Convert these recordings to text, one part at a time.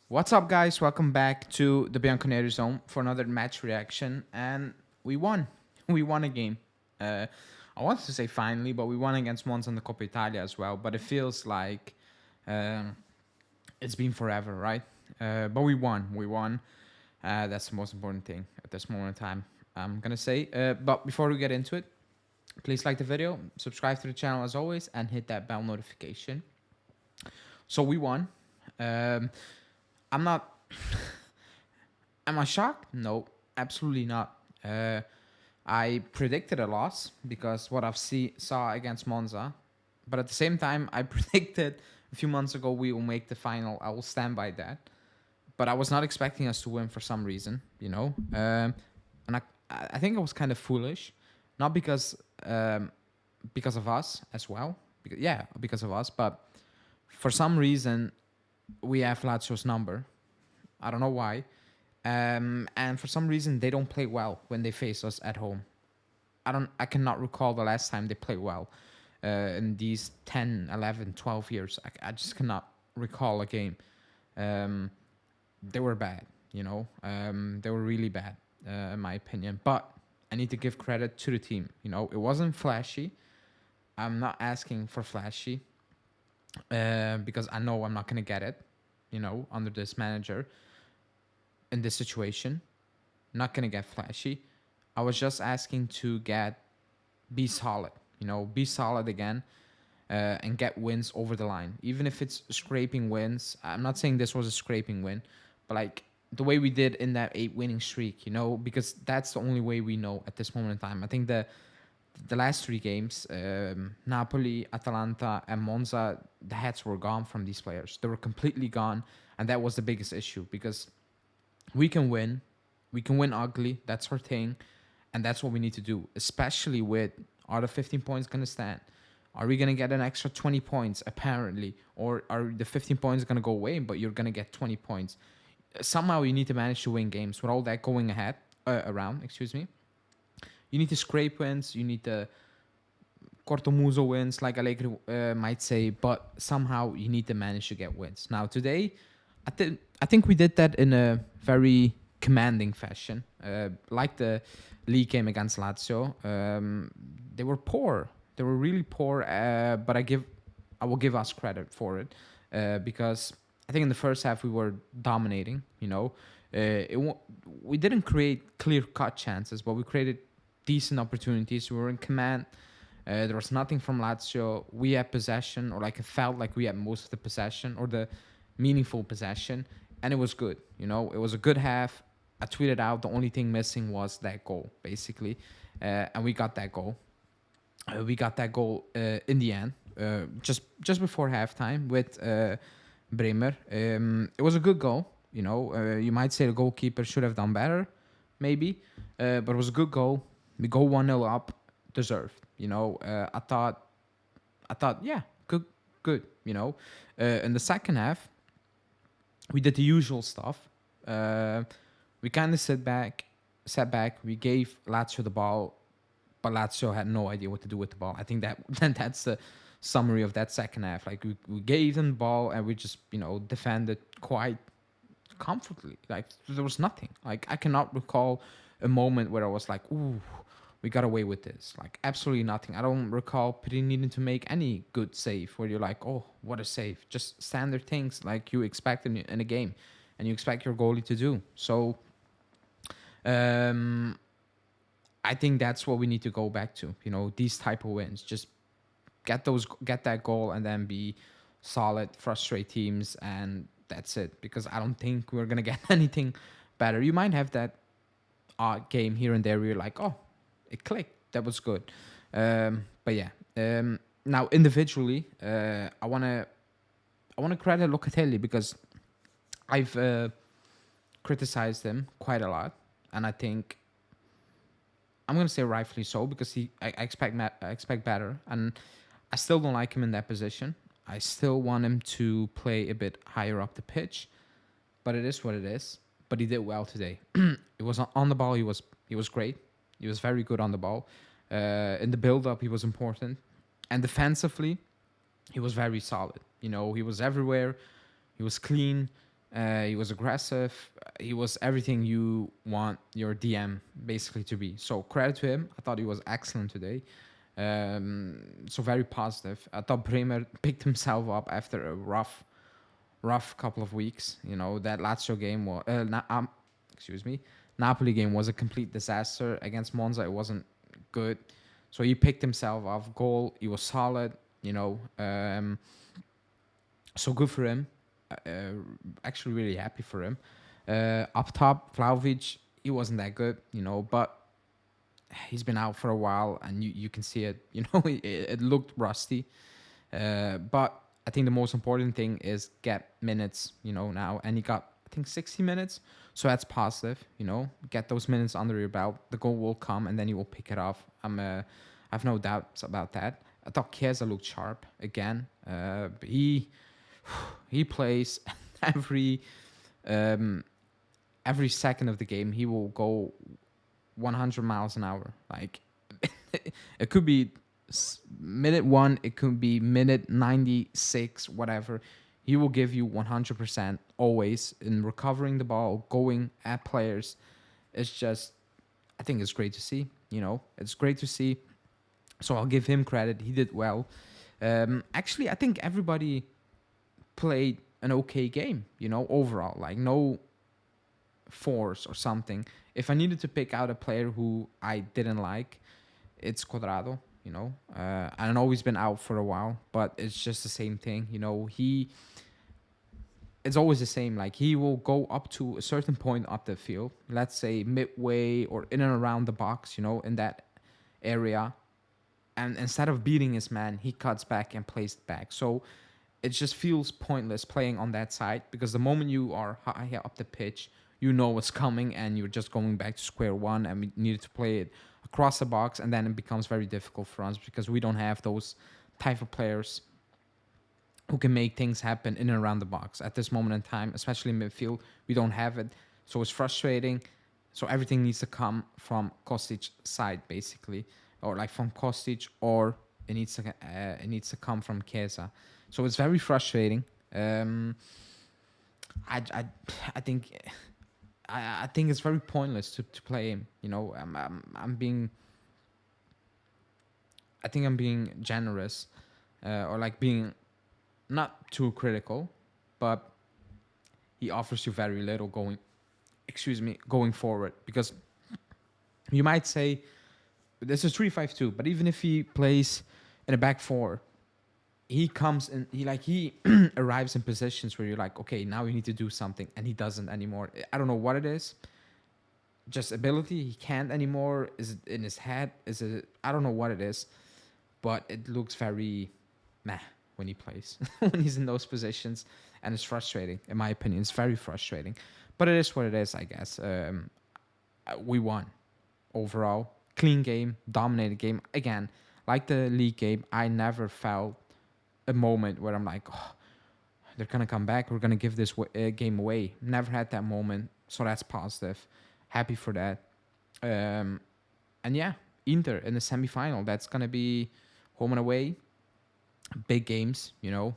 What's up, guys? Welcome back to the Bianconeri Zone for another match reaction, and we won. We won a game. I wanted to say finally, but we won against Monza in the Coppa Italia as well. But it feels like um, it's been forever, right? But we won. We won. That's the most important thing at this moment in time. I'm gonna say. But before we get into it, please like the video, subscribe to the channel as always, and hit that bell notification. So we won. Um, I'm not. Am I shocked? No, absolutely not. I predicted a loss because what I've saw against Monza, but at the same time, I predicted a few months ago we will make the final. I will stand by that. But I was not expecting us to win for some reason, and I think it was kind of foolish, not because of us as well. Because of us, but for some reason we have Lazio's number. I don't know why. And for some reason they don't play well when they face us at home. I cannot recall the last time they played well in these 10, 11, 12 years. I just cannot recall a game. They were bad, they were really bad, in my opinion. But I need to give credit to the team. It wasn't flashy. I'm not asking for flashy because I know I'm not going to get it, under this manager in this situation. Not going to get flashy. I was just asking to be solid, be solid again and get wins over the line. Even if it's scraping wins. I'm not saying this was a scraping win, but like the way we did in that 8 winning streak, because that's the only way we know at this moment in time. I think the last 3 games, Napoli, Atalanta, and Monza, the heads were gone from these players. They were completely gone, and that was the biggest issue because we can win ugly. That's our thing, and that's what we need to do. Especially with, are the 15 points gonna stand? Are we gonna get an extra 20 points apparently, or are the 15 points gonna go away? But you're gonna get 20 points. Somehow you need to manage to win games with all that going around. Excuse me. You need to scrape wins. You need to cortomuso wins, like Allegri might say. But somehow you need to manage to get wins. Now today, I think we did that in a very commanding fashion. Like the league game against Lazio, they were poor. They were really poor. But I will give us credit for it because I think in the first half we were dominating. We didn't create clear-cut chances, but we created decent opportunities. We were in command. There was nothing from Lazio. We had possession, or like it felt like we had most of the possession or the meaningful possession, and it was good. It was a good half. I tweeted out the only thing missing was that goal, basically, and we got that goal. In the end, just before halftime with Bremer. It was a good goal. You might say the goalkeeper should have done better, maybe, but it was a good goal. We go 1-0 up, deserved. I thought, yeah, good. In the second half, we did the usual stuff. We kind of sat back. We gave Lazio the ball, but Lazio had no idea what to do with the ball. I think that's the summary of that second half. Like we gave them the ball and we just defended quite comfortably. Like there was nothing. Like I cannot recall a moment where I was like, ooh, we got away with this. Like absolutely nothing. I don't recall Piri needing to make any good save where you're like, oh, what a save. Just standard things like you expect in a game and you expect your goalie to do. So I think that's what we need to go back to. These type of wins. Just get that goal and then be solid, frustrate teams, and that's it. Because I don't think we're gonna get anything better. You might have that odd game here and there where you're like, oh, it clicked. That was good. But yeah. Now individually, I wanna credit Locatelli because I've criticized him quite a lot, and I think I'm gonna say rightfully so because I expect better, and I still don't like him in that position. I still want him to play a bit higher up the pitch, but it is what it is. But he did well today. It was on the ball. He was great. He was very good on the ball. In the build-up, he was important, and defensively, he was very solid. He was everywhere. He was clean. He was aggressive. He was everything you want your DM basically to be. So credit to him. I thought he was excellent today. So very positive. I thought Bremer picked himself up after a rough couple of weeks. You know, that Lazio game was, excuse me, Napoli game was a complete disaster. Against Monza, it wasn't good. So he picked himself off goal. He was solid. You know, so good for him. Actually, really happy for him. Up top, Vlahovic, he wasn't that good, you know, but he's been out for a while, and you can see it. You know, it looked rusty. But I think the most important thing is get minutes, you know, now. And he got, I think, 60 minutes. So that's positive, you know. Get those minutes under your belt. The goal will come, and then you will pick it off. I have no doubts about that. I thought Chiesa looked sharp again. He plays every every second of the game. He will go 100 miles an hour. Like it could be minute 1, it could be minute 96, whatever. He will give you 100% always in recovering the ball, going at players. It's just, I think it's great to see. You know, it's great to see. So I'll give him credit. He did well. Actually, I think everybody played an okay game, you know, overall. Like no force or something. If I needed to pick out a player who I didn't like, it's Cuadrado. You know, I know he's been out for a while, but it's just the same thing. You know, it's always the same. Like he will go up to a certain point up the field, let's say midway or in and around the box, you know, in that area. And instead of beating his man, he cuts back and plays it back. So it just feels pointless playing on that side, because the moment you are high up the pitch, you know what's coming, and you're just going back to square one, and we needed to play it across the box, and then it becomes very difficult for us because we don't have those type of players who can make things happen in and around the box at this moment in time, especially in midfield. We don't have it, so it's frustrating. So everything needs to come from Kostic's side, basically, or like from Kostic, or it needs to come from Chiesa. So it's very frustrating. I think I think it's very pointless to play him. You know, I'm being. I think I'm being generous, or like being not too critical, but he offers you very little going. Excuse me, going forward, because you might say this is 3-5-2, but even if he plays in a back four, he comes in, he arrives in positions where you're like, okay, now you need to do something, and he doesn't anymore. I don't know what it is. Just ability. He can't anymore. Is it in his head? Is it? I don't know what it is, but it looks very meh when he plays, when he's in those positions, and it's frustrating. In my opinion, it's very frustrating. But it is what it is, I guess. We won overall. Clean game, dominated game. Again, like the league game, I never felt a moment where I'm like, oh, they're going to come back. We're going to give this game away. Never had that moment. So that's positive. Happy for that. And yeah, Inter in the semifinal. That's going to be home and away. Big games, you know,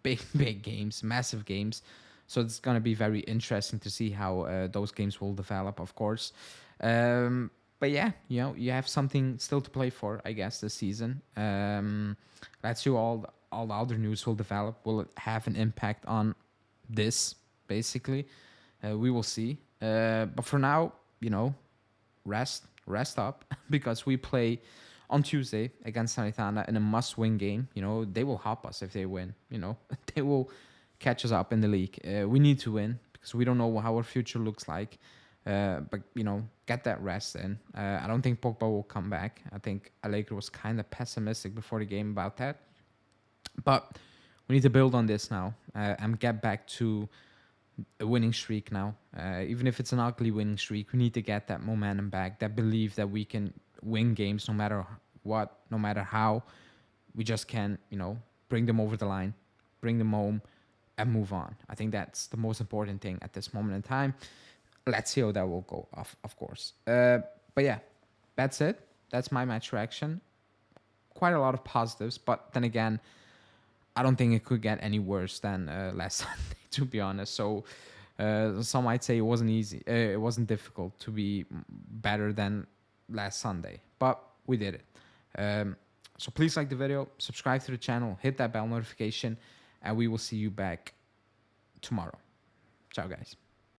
big games, massive games. So it's going to be very interesting to see how those games will develop, of course. But yeah, you know, you have something still to play for, I guess, this season. LAZIO, all the other news will develop. Will it have an impact on this, basically? We will see. But for now, you know, rest up, because we play on Tuesday against Sanitana in a must-win game. You know, they will help us if they win. You know, they will catch us up in the league. We need to win because we don't know how our future looks like. But, you know, get that rest in. I don't think Pogba will come back. I think Allegri was kind of pessimistic before the game about that. But we need to build on this now and get back to a winning streak now. Even if it's an ugly winning streak, we need to get that momentum back, that belief that we can win games no matter what, no matter how. We just can, you know, bring them over the line, bring them home, and move on. I think that's the most important thing at this moment in time. Let's see how that will go, of course. But yeah, that's it. That's my match reaction. Quite a lot of positives, but then again, I don't think it could get any worse than last Sunday, to be honest. So some might say it wasn't easy. It wasn't difficult to be better than last Sunday, but we did it. So please like the video, subscribe to the channel, hit that bell notification, and we will see you back tomorrow. Ciao, guys.